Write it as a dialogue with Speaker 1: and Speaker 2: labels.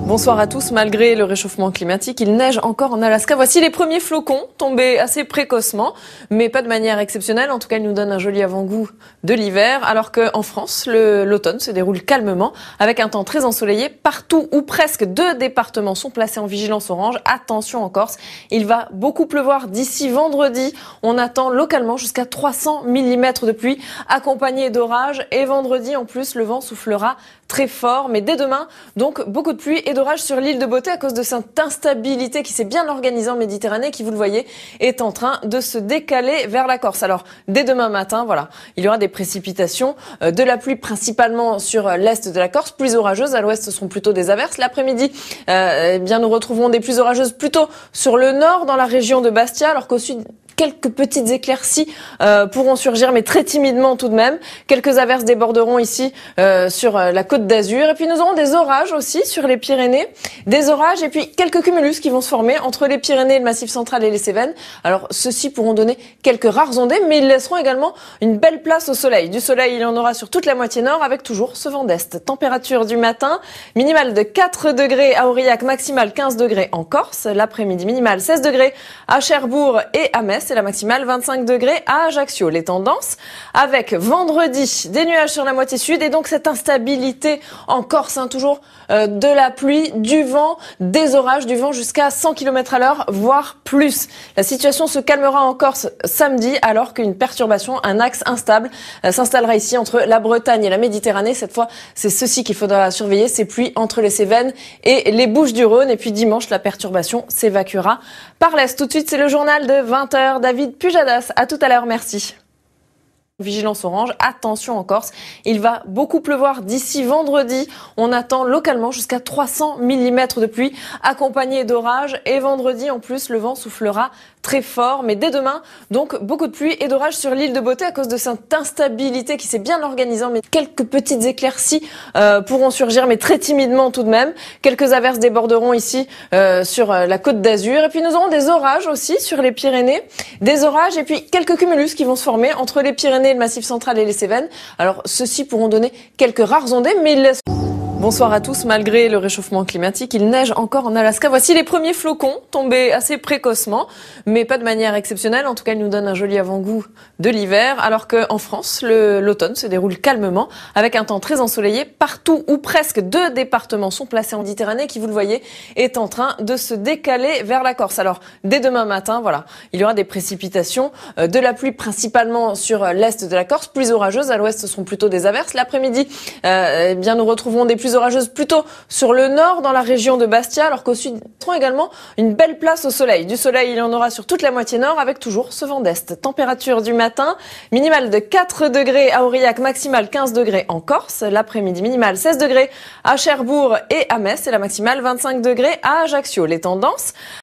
Speaker 1: Bonsoir à tous. Malgré le réchauffement climatique, il neige encore en Alaska. Voici les premiers flocons tombés assez précocement, mais pas de manière exceptionnelle. En tout cas, ils nous donnent un joli avant-goût de l'hiver, alors qu'en France, l'automne se déroule calmement, avec un temps très ensoleillé. Partout ou presque 2 départements sont placés en vigilance orange. Attention en Corse, il va beaucoup pleuvoir d'ici vendredi. On attend localement jusqu'à 300 mm de pluie, accompagnée d'orages. Et vendredi, en plus, le vent soufflera très fort. Mais dès demain, donc, beaucoup de pluie et d'orage sur l'île de Beauté à cause de cette instabilité qui s'est bien organisée en Méditerranée, qui, vous le voyez, est en train de se décaler vers la Corse. Alors, dès demain matin, voilà, il y aura des précipitations, de la pluie principalement sur l'est de la Corse, pluies orageuses. À l'ouest, ce seront plutôt des averses. L'après-midi, eh bien, nous retrouverons des pluies orageuses plutôt sur le nord, dans la région de Bastia, alors qu'au sud, quelques petites éclaircies pourront surgir, mais très timidement tout de même. Quelques averses déborderont ici sur la Côte d'Azur. Et puis nous aurons des orages aussi sur les Pyrénées. Des orages et puis quelques cumulus qui vont se former entre les Pyrénées, le Massif central et les Cévennes. Alors ceux-ci pourront donner quelques rares ondées, mais ils laisseront également une belle place au soleil. Du soleil, il y en aura sur toute la moitié nord, avec toujours ce vent d'est. Température du matin, minimale de 4 degrés à Aurillac, maximale 15 degrés en Corse. L'après-midi, minimale 16 degrés à Cherbourg et à Metz. C'est la maximale 25 degrés à Ajaccio. Les tendances avec vendredi des nuages sur la moitié sud et donc cette instabilité en Corse, toujours de la pluie, du vent, des orages, du vent jusqu'à 100 km à l'heure, voire plus. La situation se calmera en Corse samedi alors qu'une perturbation, un axe instable s'installera ici entre la Bretagne et la Méditerranée. Cette fois, c'est ceci qu'il faudra surveiller, ces pluies entre les Cévennes et les Bouches-du-Rhône. Et puis dimanche, la perturbation s'évacuera par l'est. Tout de suite, c'est le journal de 20h. David Pujadas, à tout à l'heure, merci. Vigilance orange, attention en Corse, il va beaucoup pleuvoir d'ici vendredi. On attend localement jusqu'à 300 mm de pluie, accompagnée d'orages. Et vendredi, en plus, le vent soufflera très fort. Mais dès demain, donc, beaucoup de pluie et d'orages sur l'île de Beauté à cause de cette instabilité qui s'est bien organisée. Mais quelques petites éclaircies pourront surgir, mais très timidement tout de même. Quelques averses déborderont ici sur la Côte d'Azur. Et puis nous aurons des orages aussi sur les Pyrénées. Des orages et puis quelques cumulus qui vont se former entre les Pyrénées, le Massif central et les Cévennes. Alors ceux-ci pourront donner quelques rares ondées, mais ils laissent... Bonsoir à tous. Malgré le réchauffement climatique, il neige encore en Alaska. Voici les premiers flocons tombés assez précocement, mais pas de manière exceptionnelle. En tout cas, ils nous donnent un joli avant-goût de l'hiver, alors qu'en France, l'automne se déroule calmement, avec un temps très ensoleillé. Partout ou presque 2 départements sont placés en Méditerranée, qui, vous le voyez, est en train de se décaler vers la Corse. Alors, dès demain matin, voilà, il y aura des précipitations, de la pluie principalement sur l'est de la Corse, pluies orageuses. À l'ouest, ce seront plutôt des averses. L'après-midi, eh bien, nous retrouverons des pluies orageuses plutôt sur le nord, dans la région de Bastia, alors qu'au sud, nous aurons également une belle place au soleil. Du soleil, il y en aura sur toute la moitié nord, avec toujours ce vent d'est. Température du matin, minimale de 4 degrés à Aurillac, maximale 15 degrés en Corse. L'après-midi, minimale 16 degrés à Cherbourg et à Metz. Et la maximale 25 degrés à Ajaccio. Les tendances